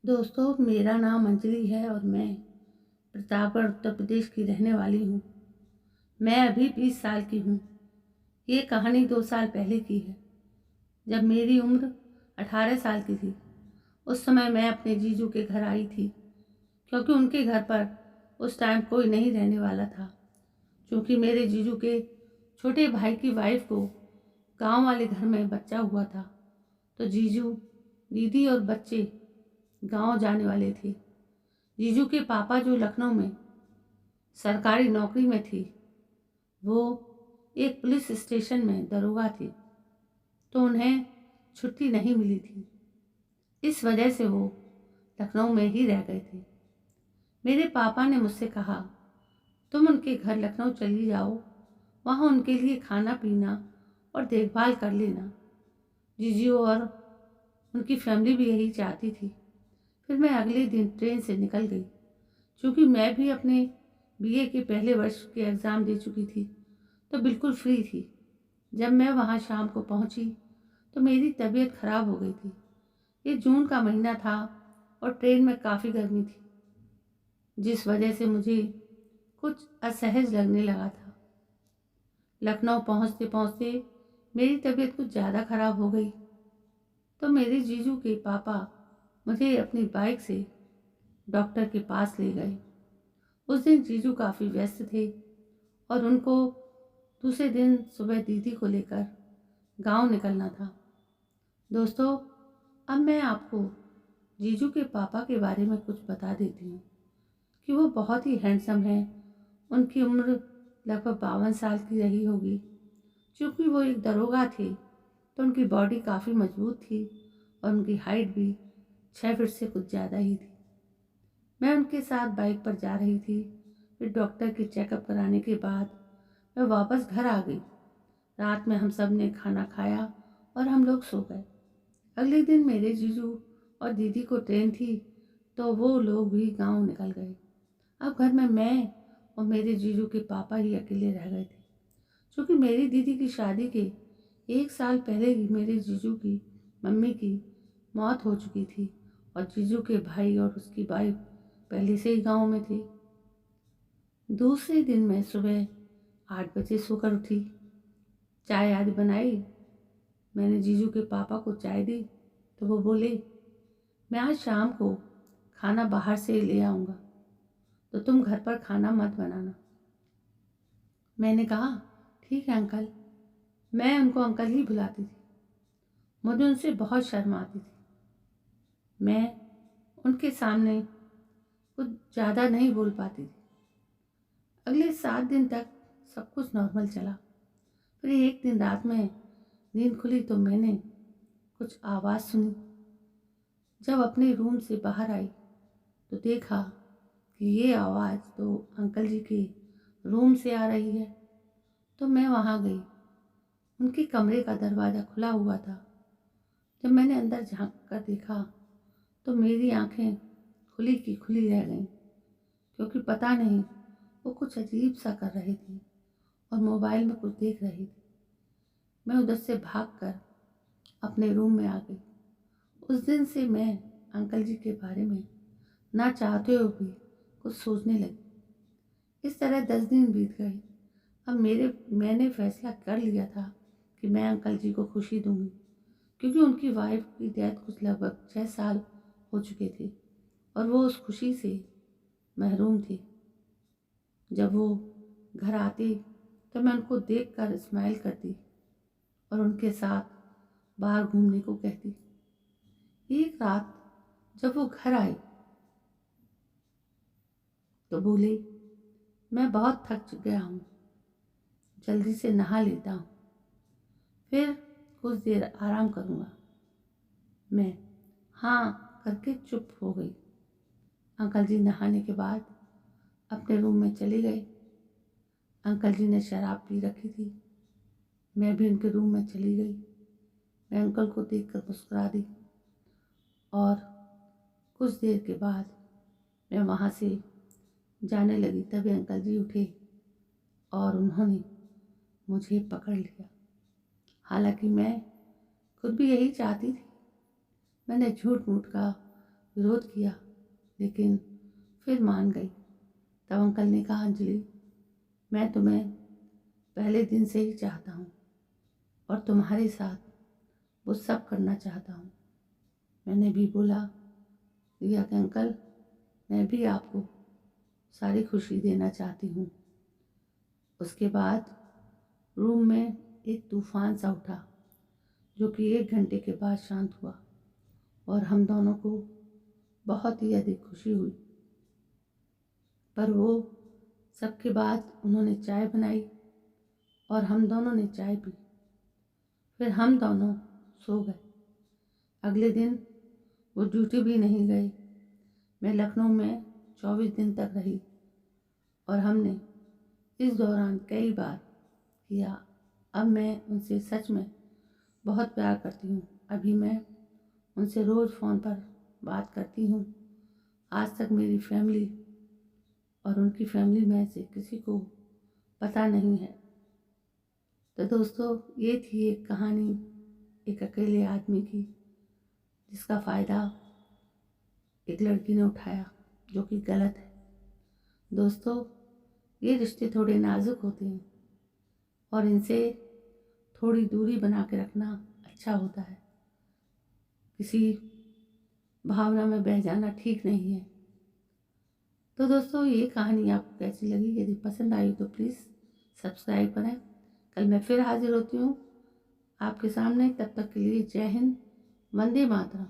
दोस्तों, मेरा नाम अंजलि है और मैं प्रतापगढ़ उत्तर प्रदेश की रहने वाली हूँ। मैं अभी 20 साल की हूँ। ये कहानी 2 साल पहले की है, जब मेरी उम्र 18 साल की थी। उस समय मैं अपने जीजू के घर आई थी, क्योंकि उनके घर पर उस टाइम कोई नहीं रहने वाला था। क्योंकि मेरे जीजू के छोटे भाई की वाइफ को गांव वाले घर में बच्चा हुआ था, तो जीजू, दीदी और बच्चे गांव जाने वाले थे। जीजू के पापा, जो लखनऊ में सरकारी नौकरी में थी, वो एक पुलिस स्टेशन में दरोगा थे, तो उन्हें छुट्टी नहीं मिली थी। इस वजह से वो लखनऊ में ही रह गए थे। मेरे पापा ने मुझसे कहा, तुम उनके घर लखनऊ चली जाओ, वहाँ उनके लिए खाना पीना और देखभाल कर लेना। जीजू और उनकी फैमिली भी यही चाहती थी। फिर मैं अगले दिन ट्रेन से निकल गई। क्योंकि मैं भी अपने बीए के पहले वर्ष के एग्ज़ाम दे चुकी थी, तो बिल्कुल फ्री थी। जब मैं वहाँ शाम को पहुँची तो मेरी तबीयत खराब हो गई थी। ये जून का महीना था और ट्रेन में काफ़ी गर्मी थी, जिस वजह से मुझे कुछ असहज लगने लगा था। लखनऊ पहुँचते पहुँचते मेरी तबीयत कुछ ज़्यादा खराब हो गई, तो मेरे जीजू के पापा मुझे अपनी बाइक से डॉक्टर के पास ले गए। उस दिन जीजू काफ़ी व्यस्त थे और उनको दूसरे दिन सुबह दीदी को लेकर गांव निकलना था। दोस्तों, अब मैं आपको जीजू के पापा के बारे में कुछ बता देती हूँ कि वो बहुत ही हैंडसम हैं। उनकी उम्र लगभग 52 साल की रही होगी। क्योंकि वो एक दरोगा थे, तो उनकी बॉडी काफ़ी मजबूत थी और उनकी हाइट भी 6 फीट से कुछ ज़्यादा ही थी। मैं उनके साथ बाइक पर जा रही थी। फिर डॉक्टर के चेकअप कराने के बाद मैं वापस घर आ गई। रात में हम सब ने खाना खाया और हम लोग सो गए। अगले दिन मेरे जीजू और दीदी को ट्रेन थी, तो वो लोग भी गांव निकल गए। अब घर में मैं और मेरे जीजू के पापा ही अकेले रह गए थे। क्योंकि मेरी दीदी की शादी के 1 साल पहले ही मेरे जीजू की मम्मी की मौत हो चुकी थी और जीजू के भाई और उसकी वाइफ पहले से ही गांव में थे। दूसरे दिन मैं सुबह 8 बजे सोकर उठी, चाय आदि बनाई। मैंने जीजू के पापा को चाय दी, तो वो बोले, मैं आज शाम को खाना बाहर से ले आऊँगा, तो तुम घर पर खाना मत बनाना। मैंने कहा, ठीक है अंकल। मैं उनको अंकल ही बुलाती थी। मुझे उनसे बहुत शर्म आती थी। मैं उनके सामने कुछ ज़्यादा नहीं बोल पाती थी। अगले 7 दिन तक सब कुछ नॉर्मल चला। फिर एक दिन रात में नींद खुली तो मैंने कुछ आवाज़ सुनी। जब अपने रूम से बाहर आई तो देखा कि ये आवाज़ तो अंकल जी के रूम से आ रही है। तो मैं वहाँ गई। उनके कमरे का दरवाज़ा खुला हुआ था। जब मैंने अंदर झांक कर देखा तो मेरी आंखें खुली की खुली रह गईं, क्योंकि पता नहीं वो कुछ अजीब सा कर रही थी और मोबाइल में कुछ देख रही थी। मैं उधर से भागकर अपने रूम में आ गई। उस दिन से मैं अंकल जी के बारे में ना चाहते हुए भी कुछ सोचने लगी। इस तरह 10 दिन बीत गए। अब मैंने फैसला कर लिया था कि मैं अंकल जी को खुशी दूंगी, क्योंकि उनकी वाइफ की डेथ कुछ लगभग 6 साल हो चुके थे और वो उस खुशी से महरूम थे। जब वो घर आते तो मैं उनको देखकर स्माइल करती और उनके साथ बाहर घूमने को कहती। एक रात जब वो घर आए तो बोले, मैं बहुत थक गया हूँ, जल्दी से नहा लेता हूँ, फिर कुछ देर आराम करूँगा। मैं हाँ करके चुप हो गई। अंकल जी नहाने के बाद अपने रूम में चले गए। अंकल जी ने शराब पी रखी थी। मैं भी उनके रूम में चली गई। मैं अंकल को देखकर मुस्कुरा दी और कुछ देर के बाद मैं वहाँ से जाने लगी। तभी अंकल जी उठे और उन्होंने मुझे पकड़ लिया। हालांकि मैं खुद भी यही चाहती थी। मैंने झूठ मूठ का विरोध किया, लेकिन फिर मान गई। तब अंकल ने कहा, अंजलि, मैं तुम्हें पहले दिन से ही चाहता हूँ और तुम्हारे साथ वो सब करना चाहता हूँ। मैंने भी बोला दिया कि अंकल, मैं भी आपको सारी खुशी देना चाहती हूँ। उसके बाद रूम में एक तूफान सा उठा, जो कि 1 घंटे के बाद शांत हुआ और हम दोनों को बहुत ही अधिक खुशी हुई। पर वो सबके बाद उन्होंने चाय बनाई और हम दोनों ने चाय पी। फिर हम दोनों सो गए। अगले दिन वो ड्यूटी भी नहीं गए। मैं लखनऊ में 24 दिन तक रही और हमने इस दौरान कई बार किया। अब मैं उनसे सच में बहुत प्यार करती हूँ। अभी मैं उनसे रोज़ फ़ोन पर बात करती हूँ। आज तक मेरी फैमिली और उनकी फैमिली में से किसी को पता नहीं है। तो दोस्तों, ये थी एक कहानी एक अकेले आदमी की, जिसका फ़ायदा एक लड़की ने उठाया, जो कि गलत है। दोस्तों, ये रिश्ते थोड़े नाजुक होते हैं और इनसे थोड़ी दूरी बना के रखना अच्छा होता है। किसी भावना में बह जाना ठीक नहीं है। तो दोस्तों, ये कहानी आपको कैसी लगी? यदि पसंद आई तो प्लीज़ सब्सक्राइब करें। कल मैं फिर हाजिर होती हूँ आपके सामने। तब तक के लिए जय हिंद, वंदे मातरम।